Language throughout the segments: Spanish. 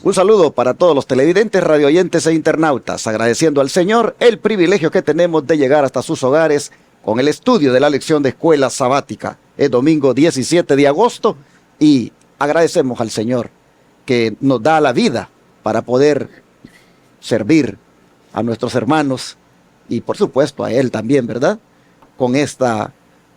Un saludo para todos los televidentes, radioyentes e internautas, agradeciendo al Señor el privilegio que tenemos de llegar hasta sus hogares con el estudio de la lección de escuela sabática. Es domingo 17 de agosto y agradecemos al Señor que nos da la vida para poder servir a nuestros hermanos y por supuesto a Él también, ¿verdad? Con esta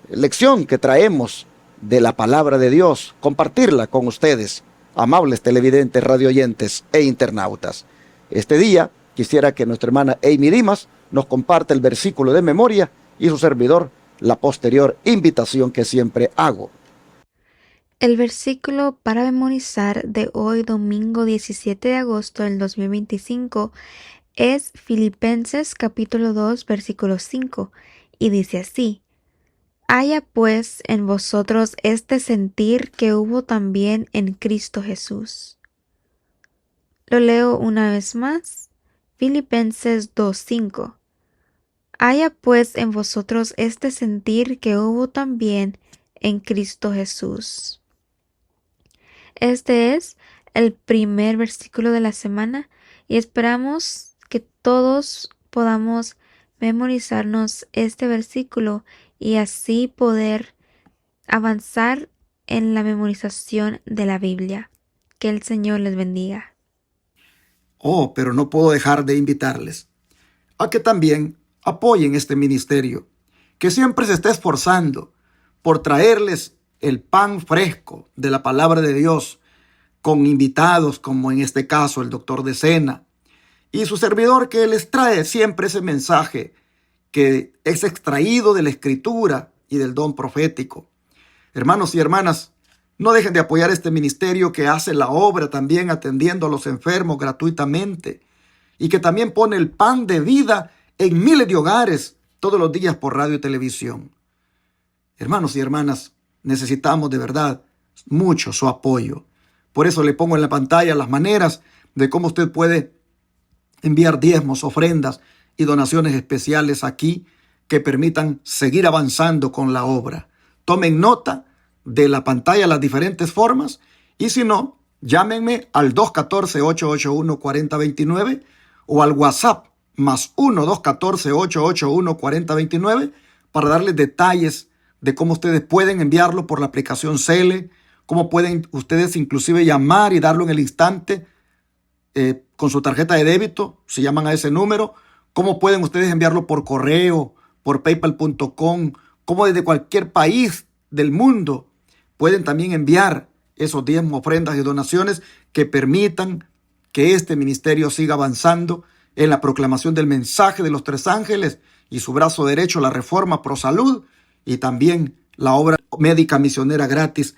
lección que traemos de la palabra de Dios, compartirla con ustedes, amables televidentes, radioyentes e internautas. Este día quisiera que nuestra hermana Amy Dimas nos comparte el versículo de memoria y su servidor la posterior invitación que siempre hago. El versículo para memorizar de hoy, domingo 17 de agosto del 2025, es Filipenses capítulo 2, versículo 5, y dice así: Haya pues en vosotros este sentir que hubo también en Cristo Jesús. Lo leo una vez más, Filipenses 2:5. Haya pues en vosotros este sentir que hubo también en Cristo Jesús. Este es el primer versículo de la semana y esperamos que todos podamos memorizarnos este versículo y así poder avanzar en la memorización de la Biblia. Que el Señor les bendiga. Pero no puedo dejar de invitarles a que también apoyen este ministerio, que siempre se está esforzando por traerles el pan fresco de la palabra de Dios, con invitados como en este caso el doctor Decena y su servidor, que les trae siempre ese mensaje que es extraído de la Escritura y del don profético. Hermanos y hermanas, no dejen de apoyar este ministerio que hace la obra también atendiendo a los enfermos gratuitamente y que también pone el pan de vida en miles de hogares todos los días por radio y televisión. Hermanos y hermanas, necesitamos de verdad mucho su apoyo. Por eso le pongo en la pantalla las maneras de cómo usted puede enviar diezmos, ofrendas y donaciones especiales aquí que permitan seguir avanzando con la obra. Tomen nota de la pantalla las diferentes formas y si no, llámenme al 214-881-4029 o al WhatsApp más 1-214-881-4029 para darles detalles de cómo ustedes pueden enviarlo por la aplicación Cele, cómo pueden ustedes inclusive llamar y darlo en el instante con su tarjeta de débito, si llaman a ese número, cómo pueden ustedes enviarlo por correo, por paypal.com, cómo desde cualquier país del mundo pueden también enviar esos diezmos, ofrendas y donaciones que permitan que este ministerio siga avanzando en la proclamación del mensaje de los tres ángeles y su brazo derecho, la Reforma Pro Salud, y también la obra médica misionera gratis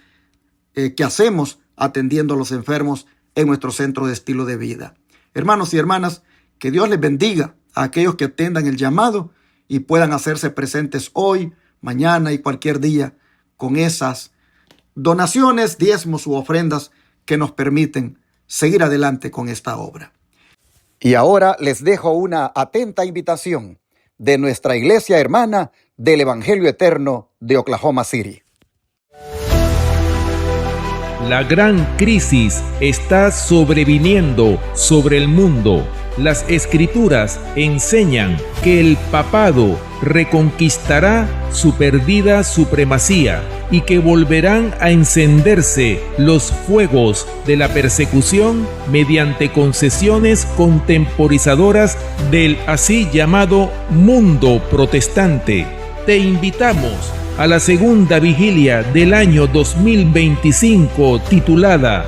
que hacemos atendiendo a los enfermos en nuestro centro de estilo de vida. Hermanos y hermanas, que Dios les bendiga a aquellos que atiendan el llamado y puedan hacerse presentes hoy, mañana y cualquier día con esas donaciones, diezmos u ofrendas que nos permiten seguir adelante con esta obra. Y ahora les dejo una atenta invitación de nuestra iglesia hermana del Evangelio Eterno de Oklahoma City. La gran crisis está sobreviniendo sobre el mundo. Las Escrituras enseñan que el papado reconquistará su perdida supremacía y que volverán a encenderse los fuegos de la persecución mediante concesiones contemporizadoras del así llamado mundo protestante. Te invitamos a la segunda vigilia del año 2025 titulada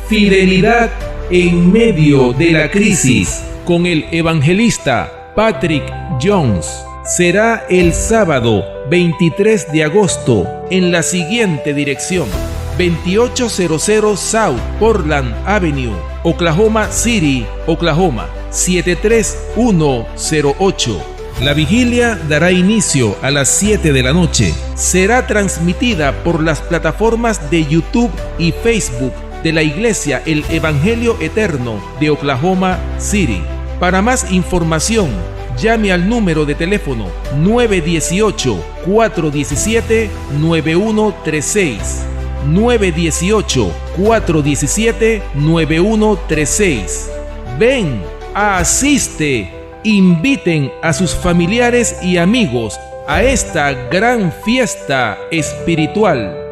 Fidelidad en medio de la crisis, con el evangelista Patrick Jones. Será el sábado 23 de agosto en la siguiente dirección: 2800 South Portland Avenue, Oklahoma City, Oklahoma 73108. La vigilia dará inicio a las 7 de la noche. Será transmitida por las plataformas de YouTube y Facebook de la Iglesia El Evangelio Eterno de Oklahoma City. Para más información, llame al número de teléfono 918-417-9136. 918-417-9136. Ven, asiste, inviten a sus familiares y amigos a esta gran fiesta espiritual.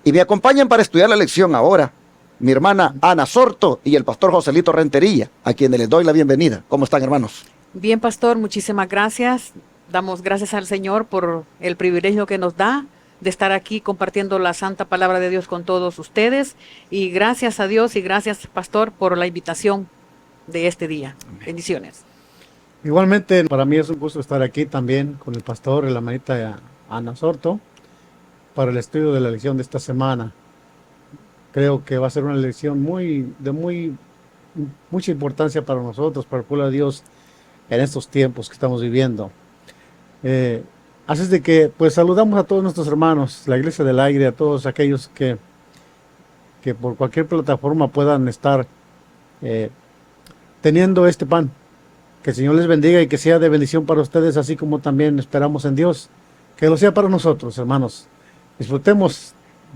Y me acompañan para estudiar la lección ahora mi hermana Ana Sorto y el pastor Joselito Rentería, a quienes les doy la bienvenida. ¿Cómo están, hermanos? Bien, pastor, muchísimas gracias. Damos gracias al Señor por el privilegio que nos da de estar aquí compartiendo la santa palabra de Dios con todos ustedes. Y gracias a Dios y gracias, pastor, por la invitación de este día. Bendiciones. Igualmente, para mí es un gusto estar aquí también con el pastor y la hermanita Ana Sorto para el estudio de la lección de esta semana. Creo que va a ser una lección de mucha importancia para nosotros, para el pueblo de Dios en estos tiempos que estamos viviendo. Así es de que pues saludamos a todos nuestros hermanos, la Iglesia del Aire, a todos aquellos que por cualquier plataforma puedan estar teniendo este pan. Que el Señor les bendiga y que sea de bendición para ustedes, así como también esperamos en Dios que lo sea para nosotros, hermanos. Disfrutemos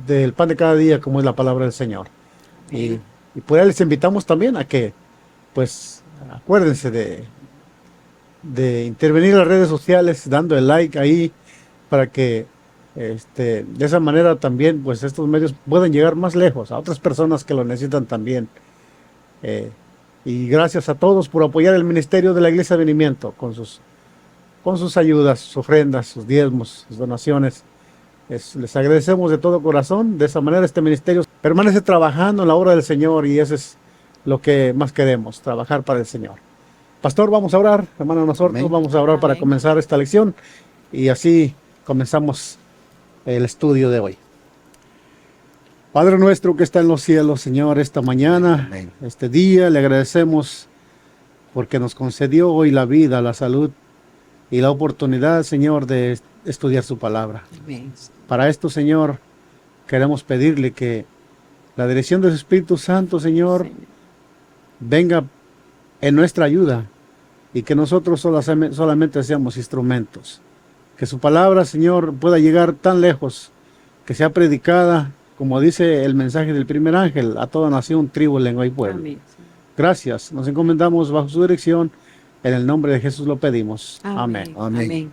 del pan de cada día, como es la palabra del Señor. Y por ahí les invitamos también a que, pues, acuérdense de intervenir en las redes sociales, dando el like ahí, para que de esa manera también, pues, estos medios puedan llegar más lejos, a otras personas que lo necesitan también. Y gracias a todos por apoyar el ministerio de la Iglesia de Venimiento con sus ayudas, sus ofrendas, sus diezmos, sus donaciones. Les agradecemos de todo corazón. De esa manera este ministerio permanece trabajando en la obra del Señor y eso es lo que más queremos, trabajar para el Señor. Pastor, vamos a orar, hermano nosotros, vamos a orar para comenzar esta lección y así comenzamos el estudio de hoy. Padre nuestro que está en los cielos, Señor, esta mañana, este día, le agradecemos porque nos concedió hoy la vida, la salud y la oportunidad, Señor, de estudiar su palabra. Amén. Para esto, Señor, queremos pedirle que la dirección de su Espíritu Santo, Señor, venga en nuestra ayuda y que nosotros solamente seamos instrumentos. Que su palabra, Señor, pueda llegar tan lejos, que sea predicada, como dice el mensaje del primer ángel, a toda nación, tribu, lengua y pueblo. Amén. Gracias, nos encomendamos bajo su dirección, en el nombre de Jesús lo pedimos. Amén. Amén.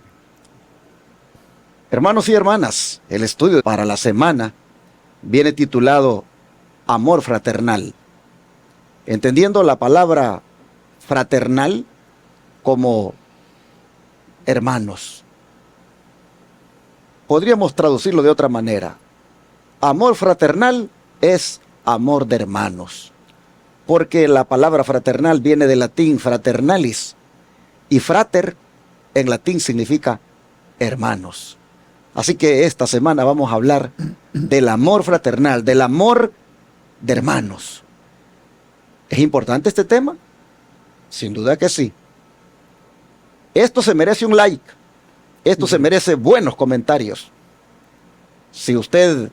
Hermanos y hermanas, el estudio para la semana viene titulado Amor Fraternal. Entendiendo la palabra fraternal como hermanos. Podríamos traducirlo de otra manera. Amor fraternal es amor de hermanos. Porque la palabra fraternal viene del latín fraternalis. Y frater en latín significa hermanos. Así que esta semana vamos a hablar del amor fraternal, del amor de hermanos. ¿Es importante este tema? Sin duda que sí. Esto se merece un like. Esto se merece buenos comentarios. Si usted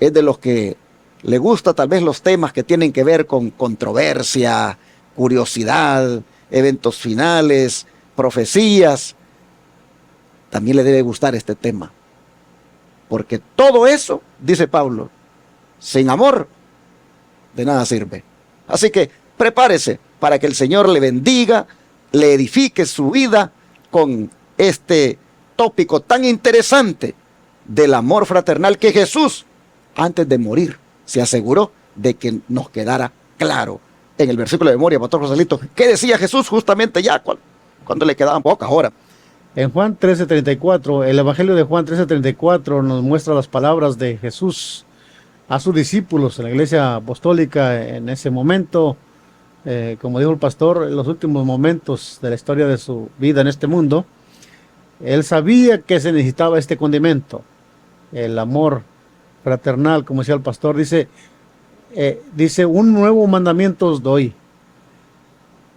es de los que le gusta tal vez los temas que tienen que ver con controversia, curiosidad, eventos finales, profecías, también le debe gustar este tema. Porque todo eso, dice Pablo, sin amor, de nada sirve. Así que prepárese para que el Señor le bendiga, le edifique su vida con este tópico tan interesante del amor fraternal que Jesús, antes de morir, se aseguró de que nos quedara claro. En el versículo de memoria, pastor Joselito, ¿qué decía Jesús justamente ya cuando le quedaban pocas horas? En Juan 13:34, el Evangelio de Juan 13:34 nos muestra las palabras de Jesús a sus discípulos en la iglesia apostólica en ese momento. Como dijo el pastor, en los últimos momentos de la historia de su vida en este mundo, él sabía que se necesitaba este condimento, el amor fraternal, como decía el pastor, dice, un nuevo mandamiento os doy.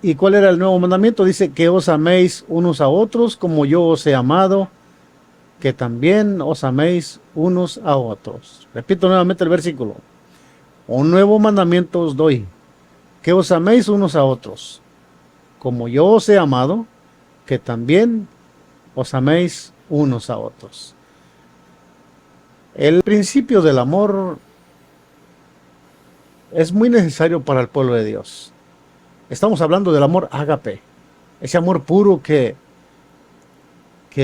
¿Y cuál era el nuevo mandamiento? Dice que os améis unos a otros como yo os he amado, que también os améis unos a otros. Repito nuevamente el versículo. Un nuevo mandamiento os doy, que os améis unos a otros, como yo os he amado, que también os améis unos a otros. El principio del amor es muy necesario para el pueblo de Dios. Estamos hablando del amor ágape, ese amor puro que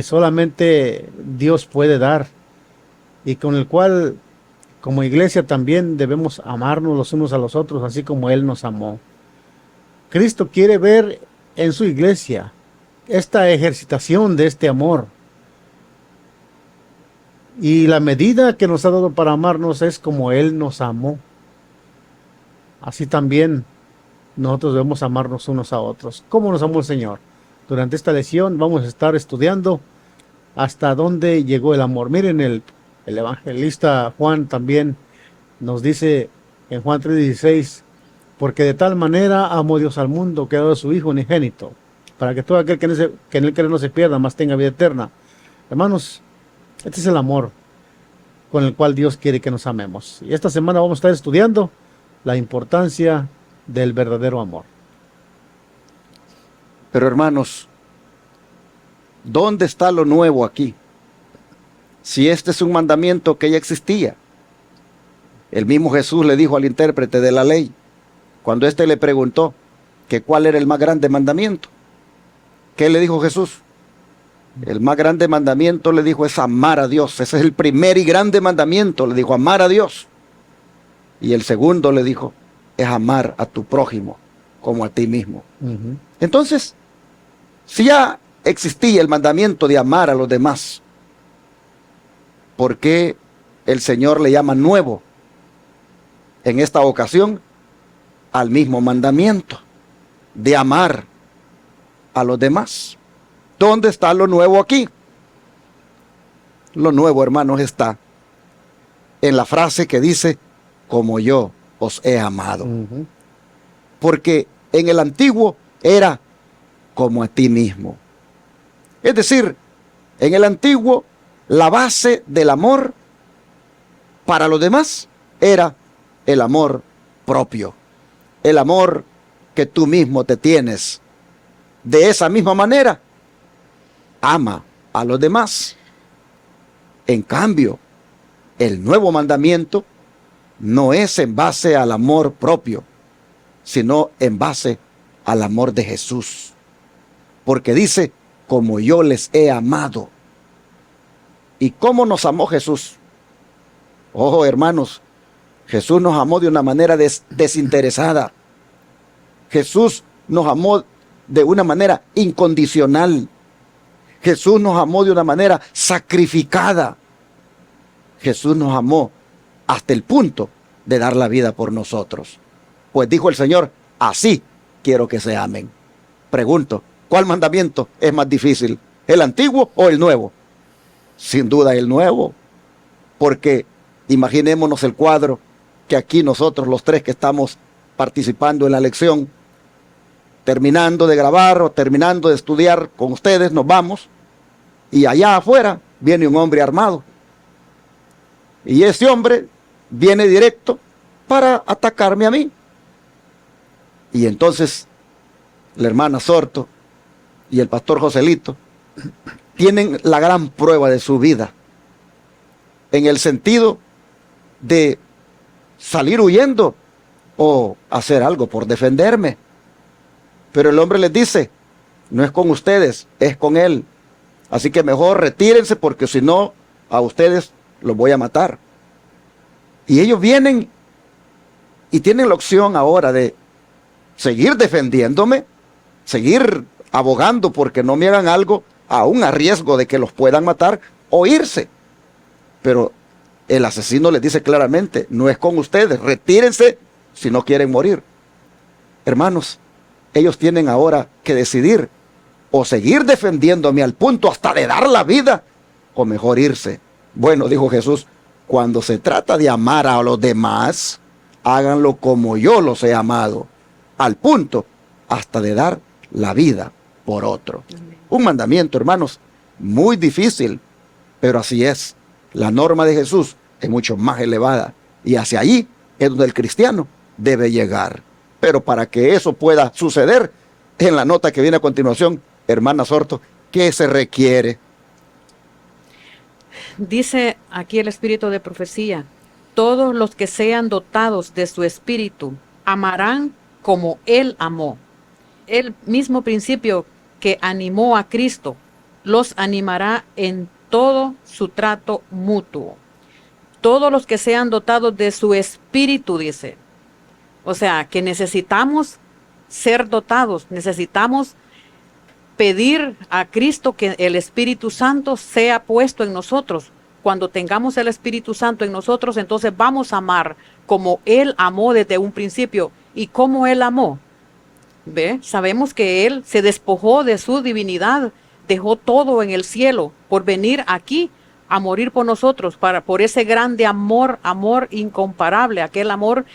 solamente Dios puede dar y con el cual como iglesia también debemos amarnos los unos a los otros, así como Él nos amó. Cristo quiere ver en su iglesia esta ejercitación de este amor. Y la medida que nos ha dado para amarnos es como Él nos amó. Así también nosotros debemos amarnos unos a otros. ¿Cómo nos amó el Señor? Durante esta lección vamos a estar estudiando hasta dónde llegó el amor. Miren, el evangelista Juan también nos dice en Juan 3:16, porque de tal manera amó Dios al mundo que ha dado a su Hijo unigénito, para que todo aquel que en él cree no se pierda, mas tenga vida eterna. Hermanos, este es el amor con el cual Dios quiere que nos amemos. Y esta semana vamos a estar estudiando la importancia del verdadero amor. Pero hermanos, ¿dónde está lo nuevo aquí? Si este es un mandamiento que ya existía. El mismo Jesús le dijo al intérprete de la ley, cuando éste le preguntó que cuál era el más grande mandamiento. ¿Qué le dijo Jesús? El más grande mandamiento, le dijo, es amar a Dios. Ese es el primer y grande mandamiento, le dijo, amar a Dios. Y el segundo, le dijo, es amar a tu prójimo como a ti mismo. Entonces, si ya existía el mandamiento de amar a los demás, ¿por qué el Señor le llama nuevo en esta ocasión al mismo mandamiento de amar a los demás? ¿Dónde está lo nuevo aquí? Lo nuevo, hermanos, está en la frase que dice, como yo os he amado. Porque en el antiguo era como a ti mismo. Es decir, en el antiguo la base del amor para los demás era el amor propio, el amor que tú mismo te tienes. De esa misma manera, ama a los demás. En cambio, el nuevo mandamiento no es en base al amor propio, sino en base al amor de Jesús. Porque dice, como yo les he amado. ¿Y cómo nos amó Jesús? Ojo, hermanos, Jesús nos amó de una manera desinteresada. Jesús nos amó de una manera incondicional. Jesús nos amó de una manera sacrificada. Jesús nos amó hasta el punto de dar la vida por nosotros. Pues dijo el Señor, así quiero que se amen. Pregunto, ¿cuál mandamiento es más difícil? ¿El antiguo o el nuevo? Sin duda el nuevo. Porque imaginémonos el cuadro que aquí nosotros los tres que estamos participando en la lección, terminando de grabar o terminando de estudiar con ustedes, nos vamos y allá afuera viene un hombre armado. Y ese hombre viene directo para atacarme a mí. Y entonces la hermana Sorto y el pastor Joselito tienen la gran prueba de su vida, en el sentido de salir huyendo o hacer algo por defenderme. Pero el hombre les dice, no es con ustedes, es con él. Así que mejor retírense porque si no, a ustedes los voy a matar. Y ellos vienen y tienen la opción ahora de seguir defendiéndome, seguir abogando porque no me hagan algo, aún a riesgo de que los puedan matar, o irse. Pero el asesino les dice claramente, no es con ustedes, retírense si no quieren morir. Hermanos, ellos tienen ahora que decidir, o seguir defendiéndome al punto hasta de dar la vida, o mejor irse. Bueno, dijo Jesús, cuando se trata de amar a los demás, háganlo como yo los he amado, al punto hasta de dar la vida por otro. Un mandamiento, hermanos, muy difícil, pero así es. La norma de Jesús es mucho más elevada y hacia allí es donde el cristiano debe llegar. Pero para que eso pueda suceder, en la nota que viene a continuación, hermana Sorto, ¿qué se requiere? dice aquí el espíritu de profecía, todos los que sean dotados de su espíritu amarán como Él amó. El mismo principio que animó a Cristo los animará en todo su trato mutuo. Todos los que sean dotados de su espíritu, dice. O sea, que necesitamos ser dotados, necesitamos pedir a Cristo que el Espíritu Santo sea puesto en nosotros. Cuando tengamos el Espíritu Santo en nosotros, entonces vamos a amar como Él amó desde un principio. ¿Y cómo Él amó? ¿Ve? Sabemos que Él se despojó de su divinidad, dejó todo en el cielo por venir aquí a morir por nosotros, por ese grande amor, amor incomparable, aquel amor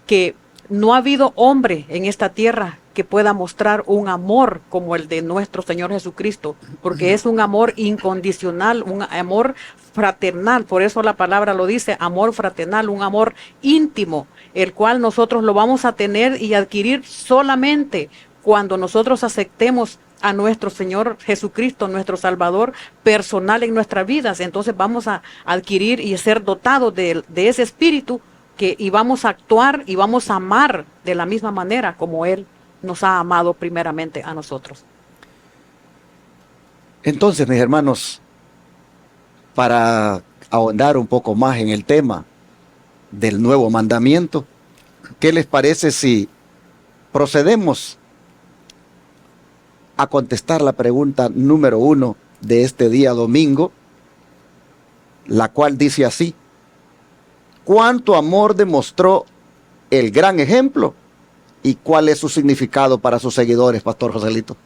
que no ha habido hombre en esta tierra que pueda mostrar un amor como el de nuestro Señor Jesucristo, porque es un amor incondicional, un amor fraternal, por eso la palabra lo dice, amor fraternal, un amor íntimo, el cual nosotros lo vamos a tener y adquirir solamente cuando nosotros aceptemos a nuestro Señor Jesucristo, nuestro Salvador personal en nuestras vidas. Entonces vamos a adquirir y ser dotados de ese espíritu y vamos a actuar y vamos a amar de la misma manera como Él nos ha amado primeramente a nosotros. Entonces, mis hermanos, para ahondar un poco más en el tema del nuevo mandamiento, ¿qué les parece si procedemos a contestar la pregunta número 1 de este día domingo, la cual dice así: ¿cuánto amor demostró el gran ejemplo y cuál es su significado para sus seguidores, Pastor Joselito?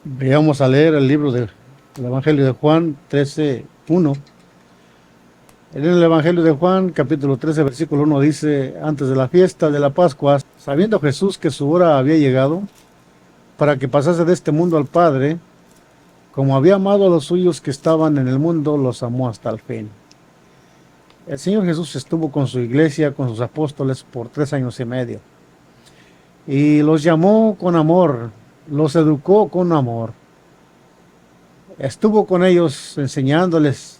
Veamos a leer el libro del Evangelio de Juan 13:1. En el Evangelio de Juan, capítulo 13, versículo 1 dice: antes de la fiesta de la Pascua, sabiendo Jesús que su hora había llegado para que pasase de este mundo al Padre, como había amado a los suyos que estaban en el mundo, los amó hasta el fin. El Señor Jesús estuvo con su iglesia, con sus apóstoles por 3 años y medio. Y los llamó con amor, los educó con amor. Estuvo con ellos enseñándoles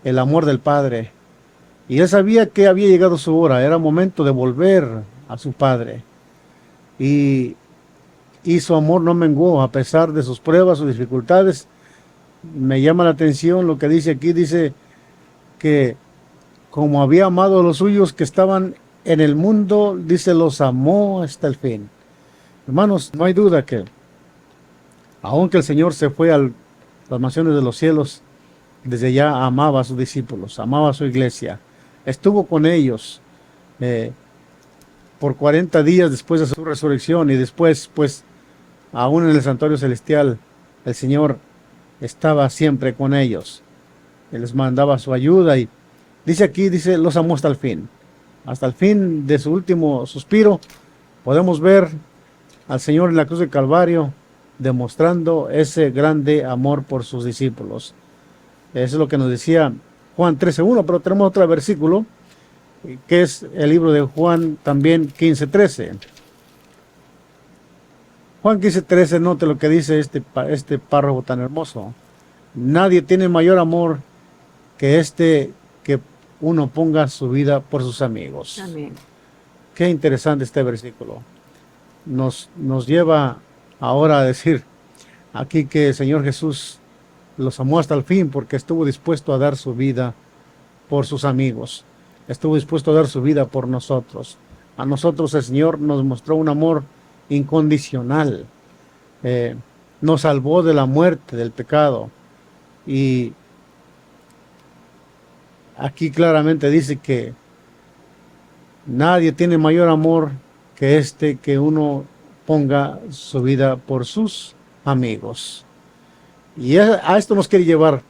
el amor del Padre. Y él sabía que había llegado su hora, era momento de volver a su Padre. Y su amor no menguó a pesar de sus pruebas, sus dificultades. Me llama la atención lo que dice aquí, dice que como había amado a los suyos que estaban en el mundo, dice, los amó hasta el fin. Hermanos, no hay duda que, aunque el Señor se fue a las mansiones de los cielos, desde ya amaba a sus discípulos, amaba a su iglesia, estuvo con ellos por 40 días después de su resurrección, y después, pues, aún en el santuario celestial, el Señor estaba siempre con ellos. Él les mandaba su ayuda y dice aquí, dice, los amó hasta el fin de su último suspiro. Podemos ver al Señor en la cruz de Calvario demostrando ese grande amor por sus discípulos. Eso es lo que nos decía Juan 13:1, pero tenemos otro versículo que es el libro de Juan también 15:13. Juan 15:13, note lo que dice este párrafo tan hermoso. Nadie tiene mayor amor que que uno ponga su vida por sus amigos. Amén. Qué interesante este versículo. Nos lleva ahora a decir aquí que el Señor Jesús los amó hasta el fin porque estuvo dispuesto a dar su vida por sus amigos. Estuvo dispuesto a dar su vida por nosotros. A nosotros el Señor nos mostró un amor incondicional. Nos salvó de la muerte, del pecado. Y aquí claramente dice que nadie tiene mayor amor que que uno ponga su vida por sus amigos. Y a esto nos quiere llevar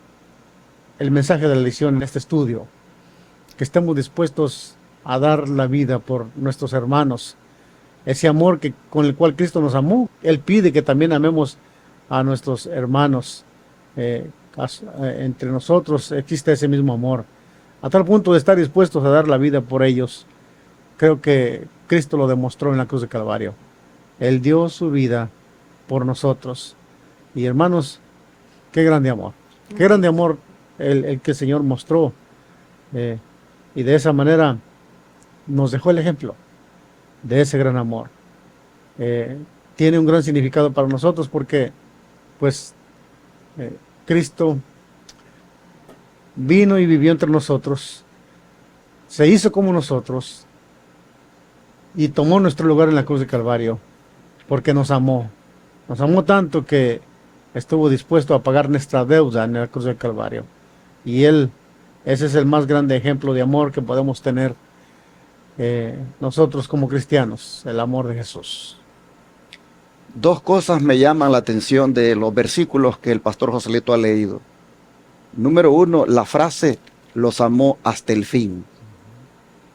el mensaje de la lección en este estudio, que estemos dispuestos a dar la vida por nuestros hermanos. Ese amor con el cual Cristo nos amó, Él pide que también amemos a nuestros hermanos. Entre nosotros existe ese mismo amor, a tal punto de estar dispuestos a dar la vida por ellos. Creo que Cristo lo demostró en la cruz de Calvario. Él dio su vida por nosotros. Y hermanos, qué grande amor. Qué grande amor el que el Señor mostró. Y de esa manera nos dejó el ejemplo de ese gran amor. Tiene un gran significado para nosotros porque, pues, Cristo vino y vivió entre nosotros, se hizo como nosotros y tomó nuestro lugar en la cruz de Calvario porque nos amó. Nos amó tanto que estuvo dispuesto a pagar nuestra deuda en la cruz del Calvario. Y ese es el más grande ejemplo de amor que podemos tener nosotros como cristianos, el amor de Jesús. Dos cosas me llaman la atención de los versículos que el pastor Joselito ha leído. Número uno, la frase los amó hasta el fin.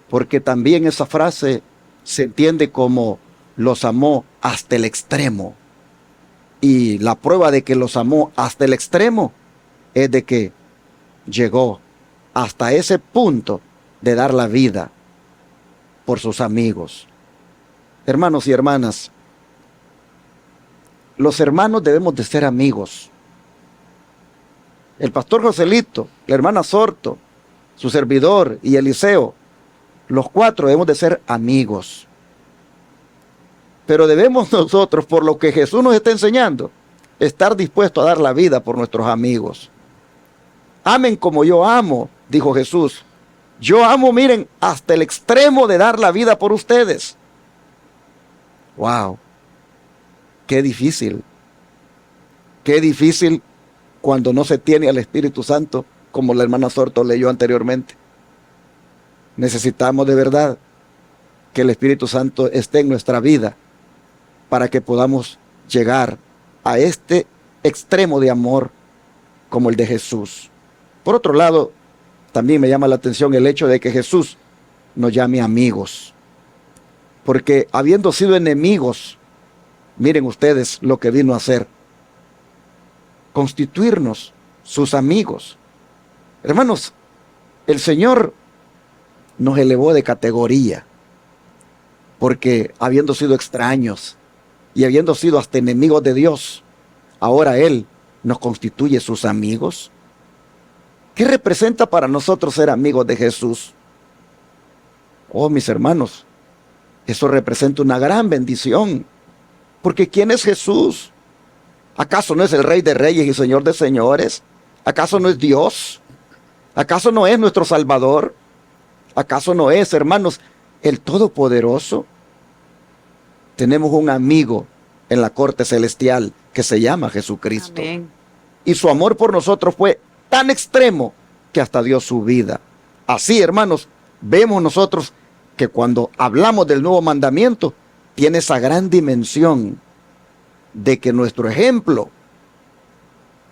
Porque también esa frase se entiende como los amó hasta el extremo. Y la prueba de que los amó hasta el extremo es de que llegó hasta ese punto de dar la vida por sus amigos. Hermanos y hermanas, los hermanos debemos de ser amigos. El pastor Joselito, la hermana Sorto, su servidor y Eliseo, los cuatro debemos de ser amigos. Pero debemos nosotros, por lo que Jesús nos está enseñando, estar dispuestos a dar la vida por nuestros amigos. Amen como yo amo, dijo Jesús. Yo amo, miren, hasta el extremo de dar la vida por ustedes. ¡Wow! Qué difícil cuando no se tiene al Espíritu Santo, como la hermana Sorto leyó anteriormente. Necesitamos de verdad que el Espíritu Santo esté en nuestra vida para que podamos llegar a este extremo de amor como el de Jesús. Por otro lado, también me llama la atención el hecho de que Jesús nos llame amigos, porque habiendo sido enemigos, miren ustedes lo que vino a hacer: constituirnos sus amigos. Hermanos, el Señor nos elevó de categoría, porque habiendo sido extraños y habiendo sido hasta enemigos de Dios, ahora Él nos constituye sus amigos. ¿Qué representa para nosotros ser amigos de Jesús? Oh, mis hermanos, eso representa una gran bendición. Porque ¿quién es Jesús? ¿Acaso no es el Rey de Reyes y Señor de Señores? ¿Acaso no es Dios? ¿Acaso no es nuestro Salvador? ¿Acaso no es, hermanos, el Todopoderoso? Tenemos un amigo en la corte celestial que se llama Jesucristo. Amén. Y su amor por nosotros fue tan extremo que hasta dio su vida. Así, hermanos, vemos nosotros que cuando hablamos del nuevo mandamiento, tiene esa gran dimensión de que nuestro ejemplo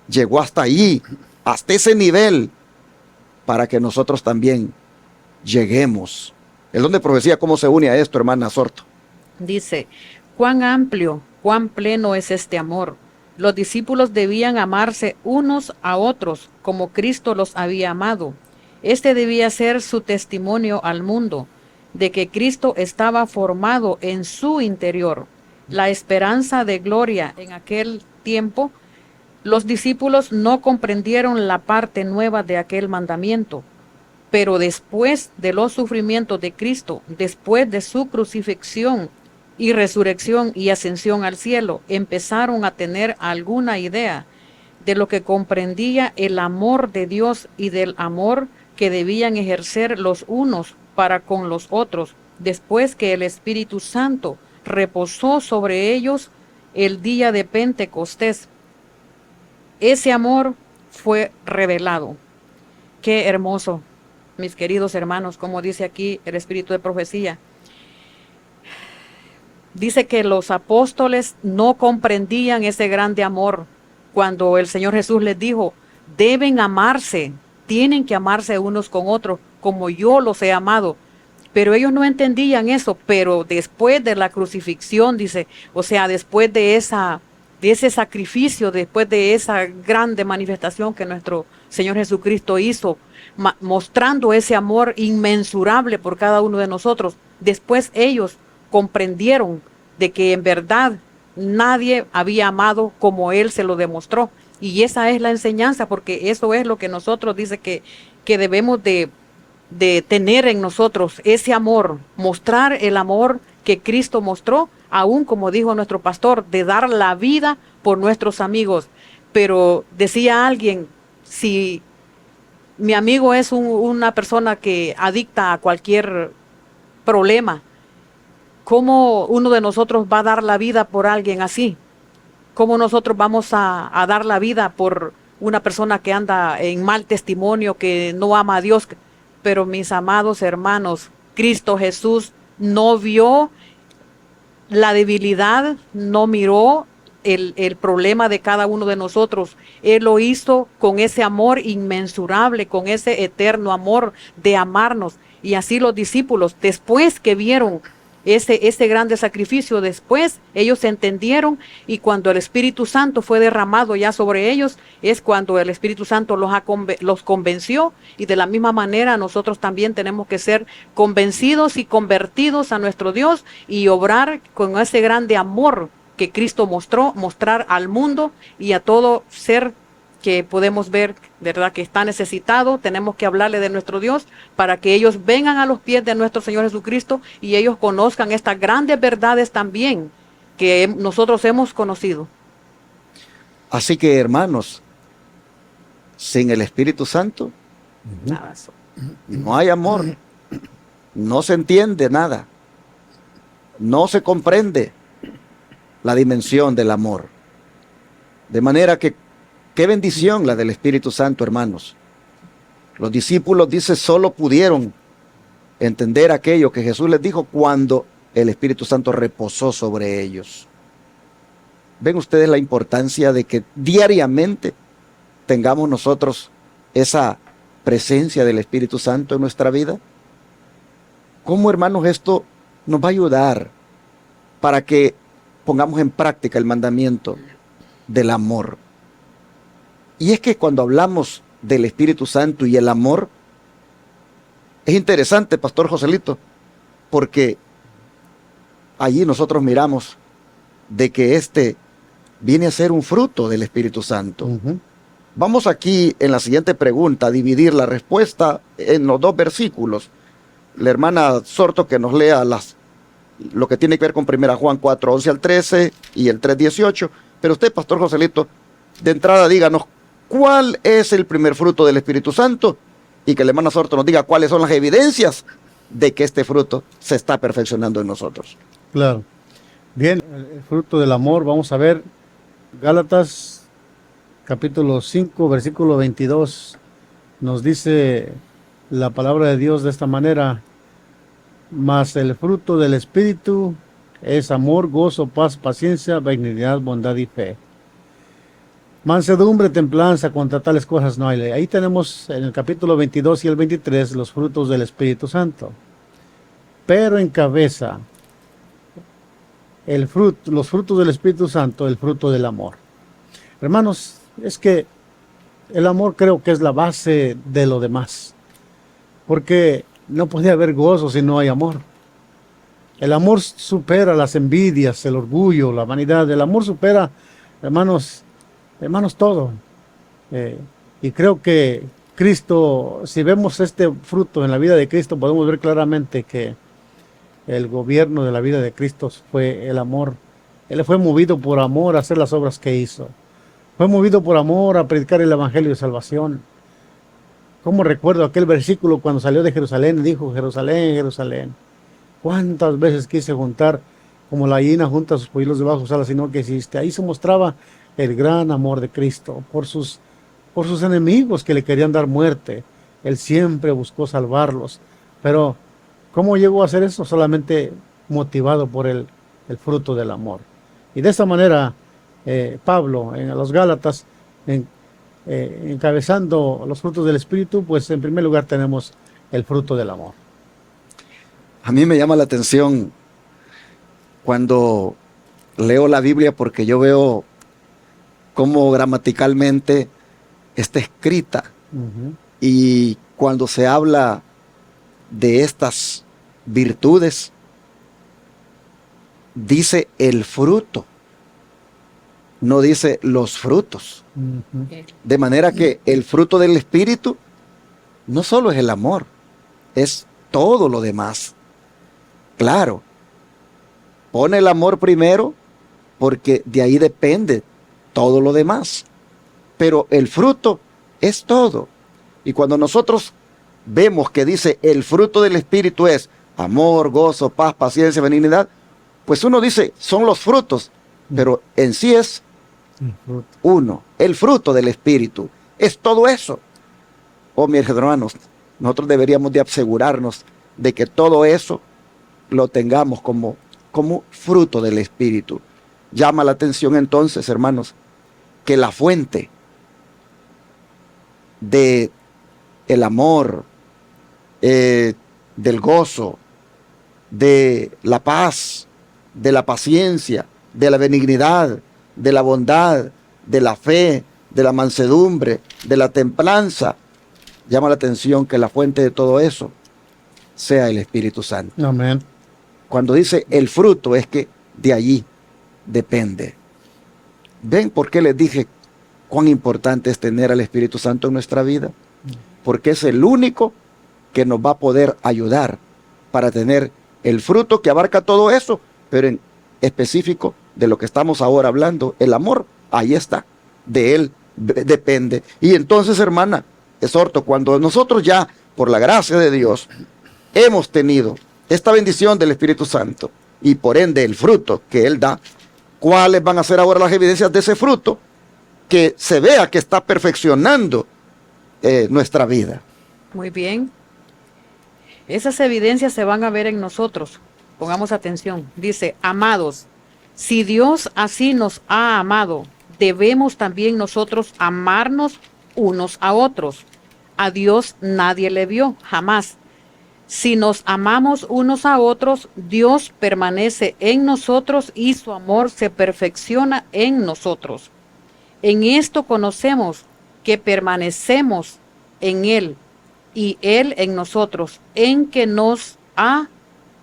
llegó hasta allí, hasta ese nivel, para que nosotros también lleguemos. El don de profecía, ¿cómo se une a esto, hermana Sorto? Dice, cuán amplio, cuán pleno es este amor. Los discípulos debían amarse unos a otros como Cristo los había amado. Este debía ser su testimonio al mundo, de que Cristo estaba formado en su interior. La esperanza de gloria en aquel tiempo, los discípulos no comprendieron la parte nueva de aquel mandamiento, pero después de los sufrimientos de Cristo, después de su crucifixión y resurrección y ascensión al cielo, empezaron a tener alguna idea de lo que comprendía el amor de Dios y del amor que debían ejercer los unos para con los otros, después que el Espíritu Santo reposó sobre ellos el día de Pentecostés. Ese amor fue revelado. Qué hermoso, mis queridos hermanos, como dice aquí el Espíritu de Profecía. Dice que los apóstoles no comprendían ese grande amor cuando el Señor Jesús les dijo, deben amarse, tienen que amarse unos con otros, como yo los he amado. Pero ellos no entendían eso, pero después de la crucifixión, dice, o sea, después de ese sacrificio, después de esa grande manifestación que nuestro Señor Jesucristo hizo, mostrando ese amor inmensurable por cada uno de nosotros, después ellos comprendieron de que en verdad nadie había amado como Él se lo demostró. Y esa es la enseñanza, porque eso es lo que nosotros dice que debemos de tener en nosotros, ese amor, mostrar el amor que Cristo mostró, aún como dijo nuestro pastor, de dar la vida por nuestros amigos. Pero decía alguien, si mi amigo es una persona que adicta a cualquier problema, ¿cómo uno de nosotros va a dar la vida por alguien así? ¿Cómo nosotros vamos a dar la vida por una persona que anda en mal testimonio, que no ama a Dios? Pero mis amados hermanos, Cristo Jesús no vio la debilidad, no miró el problema de cada uno de nosotros. Él lo hizo con ese amor inmensurable, con ese eterno amor de amarnos. Y así los discípulos, después que vieron ese grande sacrificio, después ellos entendieron, y cuando el Espíritu Santo fue derramado ya sobre ellos, es cuando el Espíritu Santo los convenció. Y de la misma manera nosotros también tenemos que ser convencidos y convertidos a nuestro Dios y obrar con ese grande amor que Cristo mostrar al mundo y a todo ser que podemos ver, ¿verdad?, que está necesitado. Tenemos que hablarle de nuestro Dios para que ellos vengan a los pies de nuestro Señor Jesucristo y ellos conozcan estas grandes verdades también que nosotros hemos conocido. Así que, hermanos, sin el Espíritu Santo Nada. no hay amor, no se entiende nada, no se comprende la dimensión del amor. De manera que, qué bendición la del Espíritu Santo, hermanos. Los discípulos, dice, solo pudieron entender aquello que Jesús les dijo cuando el Espíritu Santo reposó sobre ellos. ¿Ven ustedes la importancia de que diariamente tengamos nosotros esa presencia del Espíritu Santo en nuestra vida? ¿Cómo, hermanos, esto nos va a ayudar para que pongamos en práctica el mandamiento del amor? Y es que cuando hablamos del Espíritu Santo y el amor, es interesante, Pastor Joselito, porque allí nosotros miramos de que este viene a ser un fruto del Espíritu Santo. Vamos aquí en la siguiente pregunta a dividir la respuesta en los dos versículos. La hermana Sorto que nos lea lo que tiene que ver con 1 Juan 4, 11 al 13 y el 3, 18. Pero usted, Pastor Joselito, de entrada díganos cuál es el primer fruto del Espíritu Santo y que la hermana Sorto nos diga cuáles son las evidencias de que este fruto se está perfeccionando en nosotros. Claro. Bien, el fruto del amor, vamos a ver Gálatas capítulo 5, versículo 22. Nos dice la palabra de Dios de esta manera: mas el fruto del Espíritu es amor, gozo, paz, paciencia, benignidad, bondad y fe. Mansedumbre, templanza, contra tales cosas no hay ley. Ahí tenemos en el capítulo 22 y el 23 los frutos del Espíritu Santo. Pero encabeza los frutos del Espíritu Santo, el fruto del amor. Hermanos, es que el amor creo que es la base de lo demás. Porque no puede haber gozo si no hay amor. El amor supera las envidias, el orgullo, la vanidad. El amor supera, hermanos, todo. Y creo que Cristo, si vemos este fruto en la vida de Cristo, podemos ver claramente que el gobierno de la vida de Cristo fue el amor. Él fue movido por amor a hacer las obras que hizo. Fue movido por amor a predicar el evangelio de salvación. Como recuerdo aquel versículo cuando salió de Jerusalén y dijo: Jerusalén, Jerusalén, cuántas veces quise juntar como la hiena junta sus polluelos debajo de sus alas y no quisiste. Ahí se mostraba el gran amor de Cristo por sus enemigos que le querían dar muerte. Él siempre buscó salvarlos. Pero ¿cómo llegó a hacer eso? Solamente motivado por el fruto del amor. Y de esta manera Pablo en los Gálatas, encabezando los frutos del Espíritu, pues en primer lugar tenemos el fruto del amor. A mí me llama la atención cuando leo la Biblia, porque yo veo cómo gramaticalmente está escrita. Y cuando se habla de estas virtudes, dice el fruto. no dice los frutos. Ujú. De manera que el fruto del Espíritu no solo es el amor, es todo lo demás. Claro, pone el amor primero porque de ahí depende todo lo demás. Pero el fruto es todo. Y cuando nosotros vemos que dice el fruto del Espíritu es amor, gozo, paz, paciencia, benignidad, pues uno dice son los frutos, pero en sí es El fruto. uno, el fruto del Espíritu. Es todo eso. Oh, mis hermanos, nosotros deberíamos de asegurarnos de que todo eso lo tengamos como fruto del Espíritu. Llama la atención entonces, hermanos, que la fuente de el amor, del gozo, de la paz, de la paciencia, de la benignidad, de la bondad, de la fe, de la mansedumbre, de la templanza, llama la atención que la fuente de todo eso sea el Espíritu Santo. Amén. Cuando dice el fruto es que de allí depende. ¿Ven por qué les dije cuán importante es tener al Espíritu Santo en nuestra vida? Porque es el único que nos va a poder ayudar para tener el fruto que abarca todo eso, pero en específico de lo que estamos ahora hablando, el amor, ahí está, de él depende. Y entonces, hermana, exhorto, cuando nosotros ya, por la gracia de Dios, hemos tenido esta bendición del Espíritu Santo y por ende el fruto que Él da, ¿cuáles van a ser ahora las evidencias de ese fruto? Que se vea que está perfeccionando nuestra vida. Muy bien. Esas evidencias se van a ver en nosotros. Pongamos atención. Dice, amados, si Dios así nos ha amado, debemos también nosotros amarnos unos a otros. A Dios nadie le vio, jamás. Si nos amamos unos a otros, Dios permanece en nosotros y su amor se perfecciona en nosotros. En esto conocemos que permanecemos en Él y Él en nosotros, en que nos ha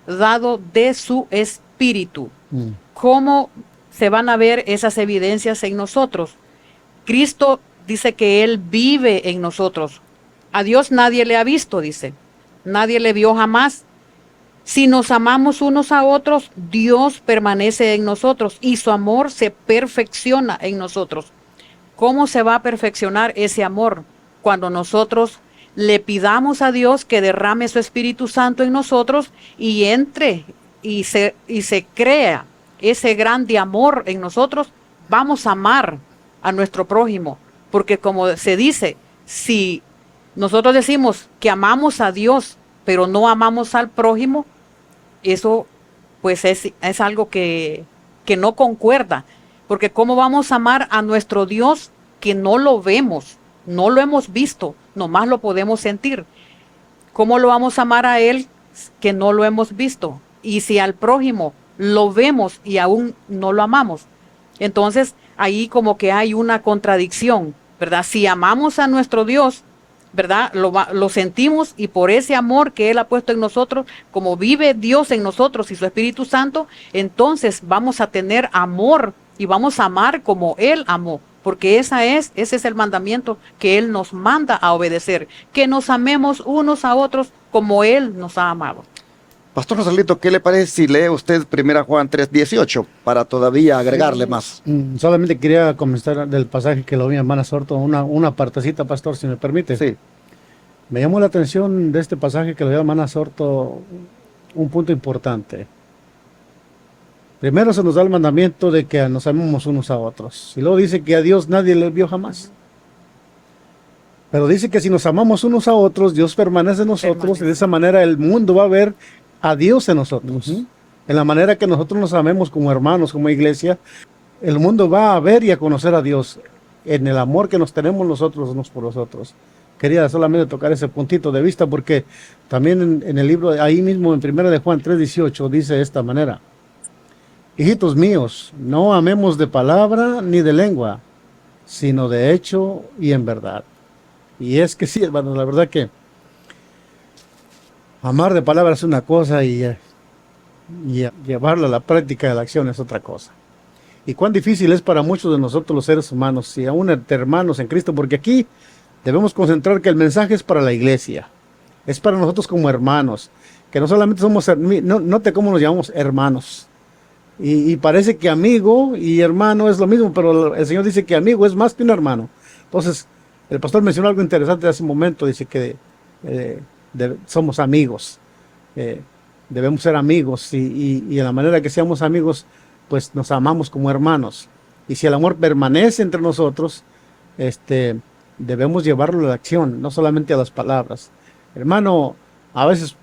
dado de su Espíritu. ¿Cómo se van a ver esas evidencias en nosotros? Cristo dice que Él vive en nosotros. A Dios nadie le ha visto, dice. Nadie le vio jamás. Si nos amamos unos a otros, Dios permanece en nosotros y su amor se perfecciona en nosotros. ¿Cómo se va a perfeccionar ese amor? Cuando nosotros le pidamos a Dios que derrame su Espíritu Santo en nosotros y entre y se crea ese grande amor en nosotros, vamos a amar a nuestro prójimo. Porque como se dice, si nosotros decimos que amamos a Dios, pero no amamos al prójimo, eso pues es algo que no concuerda. Porque ¿cómo vamos a amar a nuestro Dios que no lo vemos, no lo hemos visto, nomás lo podemos sentir? ¿Cómo lo vamos a amar a Él que no lo hemos visto? Y si al prójimo lo vemos y aún no lo amamos, entonces ahí como que hay una contradicción, ¿verdad? Si amamos a nuestro Dios, ¿verdad? Lo sentimos y por ese amor que Él ha puesto en nosotros, como vive Dios en nosotros y su Espíritu Santo, entonces vamos a tener amor y vamos a amar como Él amó, porque ese es el mandamiento que Él nos manda a obedecer, que nos amemos unos a otros como Él nos ha amado. Pastor Rosalito, ¿qué le parece si lee usted 1 Juan 3:18 para todavía agregarle más? Solamente quería comenzar del pasaje que lo vi, hermana Sorto, una partecita, pastor, si me permite. Sí. Me llamó la atención de este pasaje que lo dio hermana Sorto un punto importante. Primero se nos da el mandamiento de que nos amemos unos a otros. Y luego dice que a Dios nadie le vio jamás. Pero dice que si nos amamos unos a otros, Dios permanece en nosotros y de esa manera el mundo va a ver a Dios en nosotros. En la manera que nosotros nos amemos como hermanos, como iglesia, el mundo va a ver y a conocer a Dios en el amor que nos tenemos nosotros unos por los otros. Quería solamente tocar ese puntito de vista porque también en el libro, ahí mismo en 1 de Juan 3:18 dice de esta manera: hijitos míos, no amemos de palabra ni de lengua, sino de hecho y en verdad. Y es que sí, hermanos, la verdad que amar de palabra es una cosa y llevarla a la práctica de la acción es otra cosa. Y cuán difícil es para muchos de nosotros los seres humanos, y aún entre hermanos en Cristo, porque aquí debemos concentrar que el mensaje es para la iglesia, es para nosotros como hermanos, que no solamente somos, note cómo nos llamamos hermanos. Y parece que amigo y hermano es lo mismo, pero el Señor dice que amigo es más que un hermano. Entonces, el pastor mencionó algo interesante hace un momento, dice que somos amigos, debemos ser amigos, y en la manera que seamos amigos, pues nos amamos como hermanos. Y si el amor permanece entre nosotros, debemos llevarlo a la acción, no solamente a las palabras. Hermano, a veces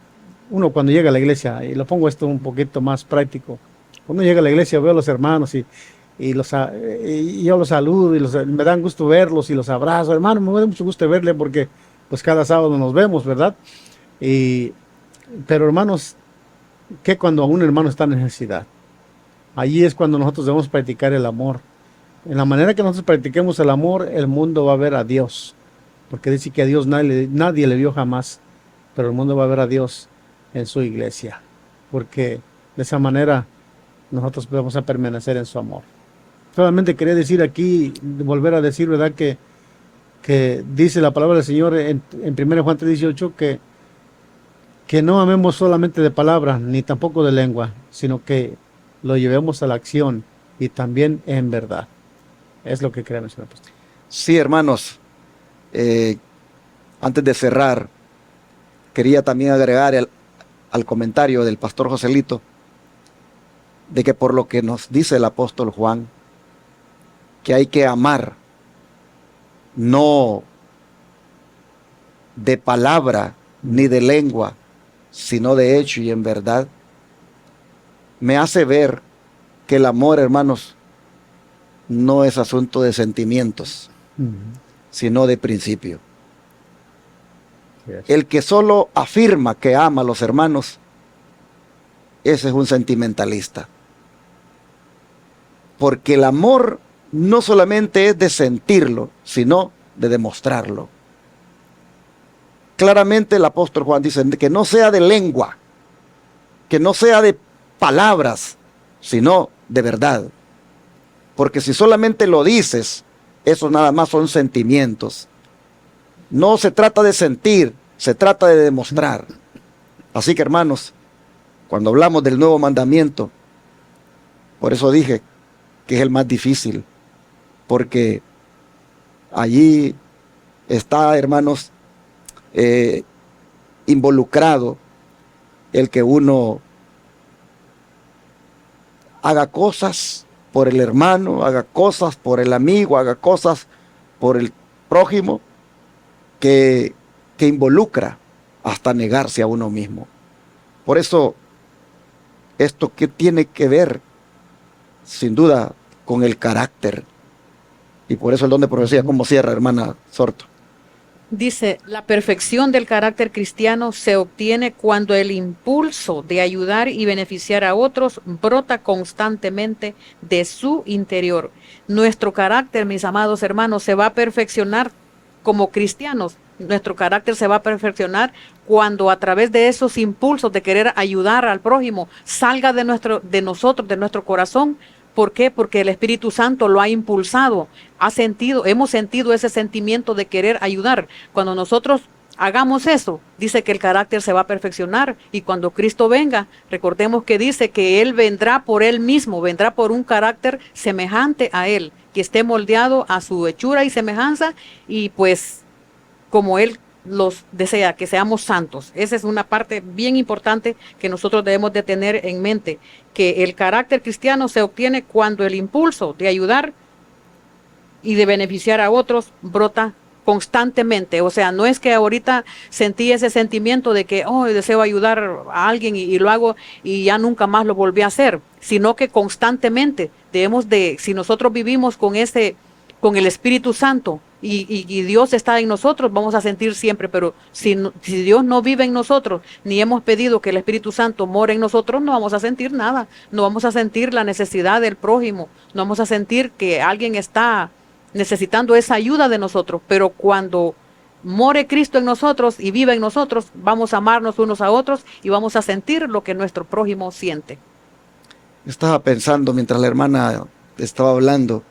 uno cuando llega a la iglesia, y lo pongo esto un poquito más práctico, cuando llega a la iglesia veo a los hermanos y yo los saludo y me dan gusto verlos y los abrazo. Hermano, me da mucho gusto verle porque pues cada sábado nos vemos, ¿verdad? Pero hermanos, que cuando un hermano está en necesidad, allí es cuando nosotros debemos practicar el amor. En la manera que nosotros practiquemos el amor, el mundo va a ver a Dios, porque dice que a Dios nadie le vio jamás, pero el mundo va a ver a Dios en su iglesia, porque de esa manera nosotros vamos a permanecer en su amor. Solamente quería decir aquí, volver a decir, ¿verdad? Que dice la palabra del Señor en 1 Juan 3:18 que no amemos solamente de palabra, ni tampoco de lengua, sino que lo llevemos a la acción y también en verdad. Es lo que creemos, señor pastor. Sí, hermanos, antes de cerrar, quería también agregar al comentario del pastor Joselito, de que por lo que nos dice el apóstol Juan, que hay que amar, no de palabra ni de lengua, sino de hecho y en verdad, me hace ver que el amor, hermanos, no es asunto de sentimientos, sino de principio. El que solo afirma que ama a los hermanos, ese es un sentimentalista. Porque el amor no solamente es de sentirlo, sino de demostrarlo. Claramente el apóstol Juan dice que no sea de lengua, que no sea de palabras, sino de verdad. Porque si solamente lo dices, eso nada más son sentimientos. No se trata de sentir, se trata de demostrar. Así que hermanos, cuando hablamos del nuevo mandamiento, por eso dije que es el más difícil, porque allí está, hermanos, involucrado el que uno haga cosas por el hermano, haga cosas por el amigo, haga cosas por el prójimo, que involucra hasta negarse a uno mismo. Por eso, esto que tiene que ver, sin duda, con el carácter. Y por eso el don de profecía, ¿cómo cierra, hermana Sorto? Dice, la perfección del carácter cristiano se obtiene cuando el impulso de ayudar y beneficiar a otros brota constantemente de su interior. Nuestro carácter, mis amados hermanos, se va a perfeccionar como cristianos. Nuestro carácter se va a perfeccionar cuando a través de esos impulsos de querer ayudar al prójimo salga de nuestro corazón. ¿Por qué? Porque el Espíritu Santo lo ha impulsado, hemos sentido ese sentimiento de querer ayudar. Cuando nosotros hagamos eso, dice que el carácter se va a perfeccionar, y cuando Cristo venga, recordemos que dice que Él vendrá por Él mismo, vendrá por un carácter semejante a Él, que esté moldeado a su hechura y semejanza, y pues como Él los desea, que seamos santos. Esa es una parte bien importante que nosotros debemos de tener en mente, que el carácter cristiano se obtiene cuando el impulso de ayudar y de beneficiar a otros brota constantemente. O sea, no es que ahorita sentí ese sentimiento de que deseo ayudar a alguien y lo hago y ya nunca más lo volví a hacer, sino que constantemente debemos de, si nosotros vivimos con el Espíritu Santo, y Dios está en nosotros, vamos a sentir siempre. Pero si Dios no vive en nosotros, ni hemos pedido que el Espíritu Santo more en nosotros, no vamos a sentir nada, no vamos a sentir la necesidad del prójimo, no vamos a sentir que alguien está necesitando esa ayuda de nosotros. Pero cuando more Cristo en nosotros y vive en nosotros, vamos a amarnos unos a otros y vamos a sentir lo que nuestro prójimo siente. Estaba pensando mientras la hermana estaba hablando,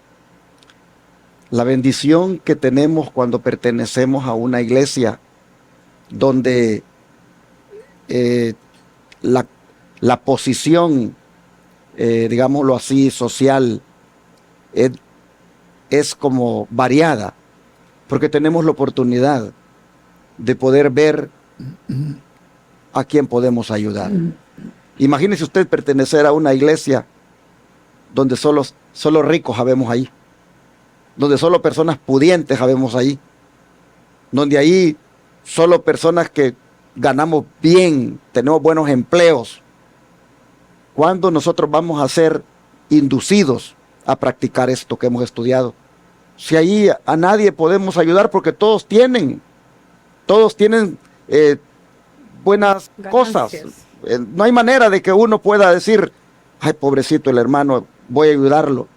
la bendición que tenemos cuando pertenecemos a una iglesia donde la posición, digámoslo así, social, es como variada, porque tenemos la oportunidad de poder ver a quién podemos ayudar. Imagínese usted pertenecer a una iglesia donde solo ricos habemos ahí, donde solo personas pudientes habemos ahí, donde ahí solo personas que ganamos bien, tenemos buenos empleos. ¿Cuándo nosotros vamos a ser inducidos a practicar esto que hemos estudiado? Si ahí a nadie podemos ayudar porque todos tienen buenas cosas. No hay manera de que uno pueda decir, ay, pobrecito el hermano, voy a ayudarlo.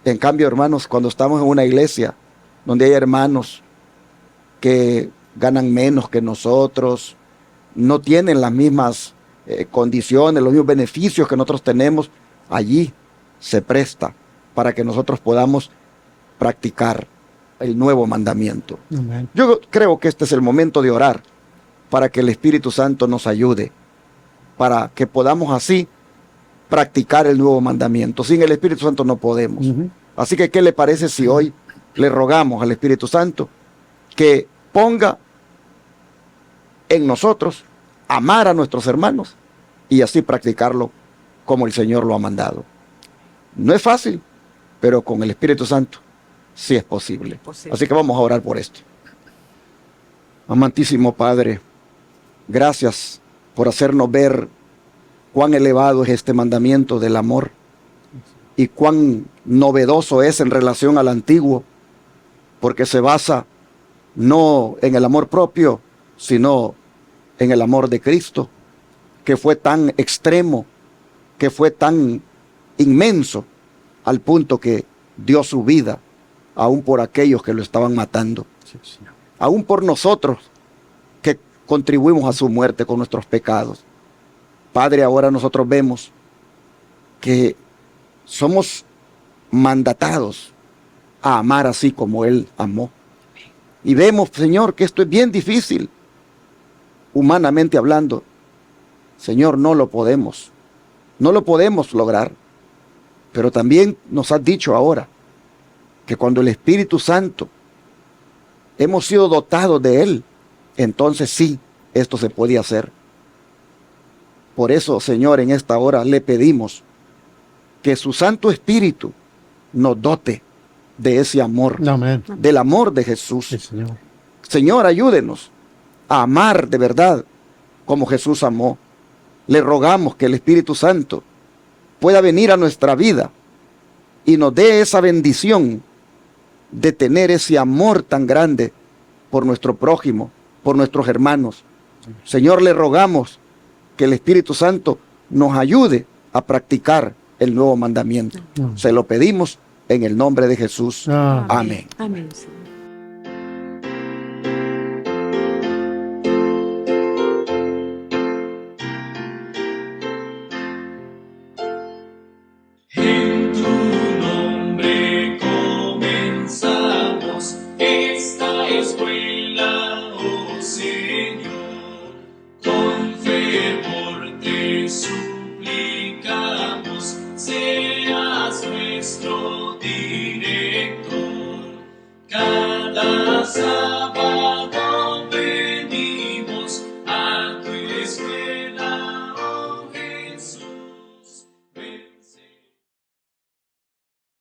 En cambio, hermanos, cuando estamos en una iglesia donde hay hermanos que ganan menos que nosotros, no tienen las mismas condiciones, los mismos beneficios que nosotros tenemos, allí se presta para que nosotros podamos practicar el nuevo mandamiento. Amén. Yo creo que este es el momento de orar para que el Espíritu Santo nos ayude, para que podamos así practicar el nuevo mandamiento. Sin el Espíritu Santo no podemos. Así que, ¿qué le parece si hoy le rogamos al Espíritu Santo que ponga en nosotros amar a nuestros hermanos y así practicarlo como el Señor lo ha mandado? No es fácil, pero con el Espíritu Santo sí es posible. Así que vamos a orar por esto. Amantísimo Padre, gracias por hacernos ver cuán elevado es este mandamiento del amor y cuán novedoso es en relación al antiguo, porque se basa no en el amor propio, sino en el amor de Cristo, que fue tan extremo, que fue tan inmenso, al punto que dio su vida, aún por aquellos que lo estaban matando, aún por nosotros que contribuimos a su muerte con nuestros pecados. Padre, ahora nosotros vemos que somos mandatados a amar así como Él amó. Y vemos, Señor, que esto es bien difícil, humanamente hablando. Señor, no lo podemos lograr. Pero también nos has dicho ahora que cuando el Espíritu Santo hemos sido dotados de Él, entonces sí, esto se puede hacer. Por eso, Señor, en esta hora le pedimos que su Santo Espíritu nos dote de ese amor, Amén. del amor de Jesús. Sí, Señor. Señor, ayúdenos a amar de verdad como Jesús amó. Le rogamos que el Espíritu Santo pueda venir a nuestra vida y nos dé esa bendición de tener ese amor tan grande por nuestro prójimo, por nuestros hermanos. Señor, le rogamos que el Espíritu Santo nos ayude a practicar el nuevo mandamiento. Se lo pedimos en el nombre de Jesús. Amén. Amén, Señor. En tu nombre comenzamos esta escuela, oh Señor. Con fervor te suplicamos, seas nuestro director. Cada sábado